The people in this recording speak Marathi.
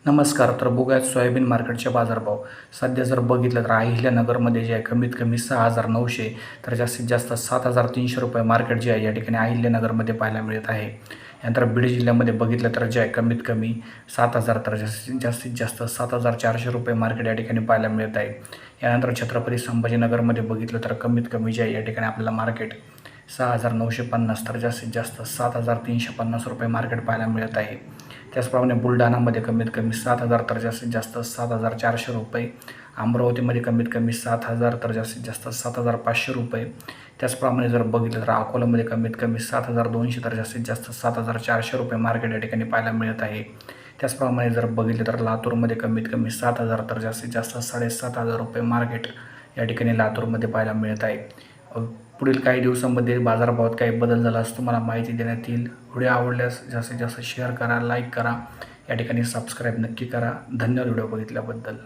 नमस्कार. तर बघूयात सोयाबीन मार्केटचे बाजारभाव. सध्या जर बघितलं तर अहिल्यानगरमध्ये जे आहे कमीत कमी 6,900 तर जास्तीत जास्त 7,300 मार्केट जे आहे या ठिकाणी अहिल्यानगरमध्ये पाहायला मिळत आहे. यानंतर बीड जिल्ह्यामध्ये बघितलं तर जे आहे कमीत कमी 7,000 तर जास्तीत जास्त 7,400 मार्केट या ठिकाणी पाहायला मिळत आहे. यानंतर छत्रपती संभाजीनगरमध्ये बघितलं तर कमीत कमी जे आहे या ठिकाणी आपल्याला मार्केट 6,950 तर जास्तीत जास्त 7,350 मार्केट पाहायला मिळत आहे. त्याचप्रमाणे बुलढाणामध्ये कमीत कमी 7,000 तर जास्तीत जास्त 7,400. अमरावतीमध्ये कमीत कमी 7,000 तर जास्तीत जास्त 7,500. त्याचप्रमाणे जर बघितलं तर अकोल्यामध्ये कमीत कमी 7,200 तर जास्तीत जास्त 7,400 मार्केट या ठिकाणी पाहायला मिळत आहे. त्याचप्रमाणे जर बघितलं तर लातूरमध्ये कमीत कमी 7,000 तर जास्तीत जास्त 7,500 मार्केट या ठिकाणी लातूरमध्ये पाहायला मिळत आहे. पुढील काही दिवसांमध्ये बाजारभावात काही बदल झाला असं तुम्हाला माहिती देण्यात येईल. व्हिडिओ आवडल्यास जास्तीत जास्त शेअर करा, लाईक करा, या ठिकाणी सबस्क्राईब नक्की करा. धन्यवाद व्हिडिओ बघितल्याबद्दल.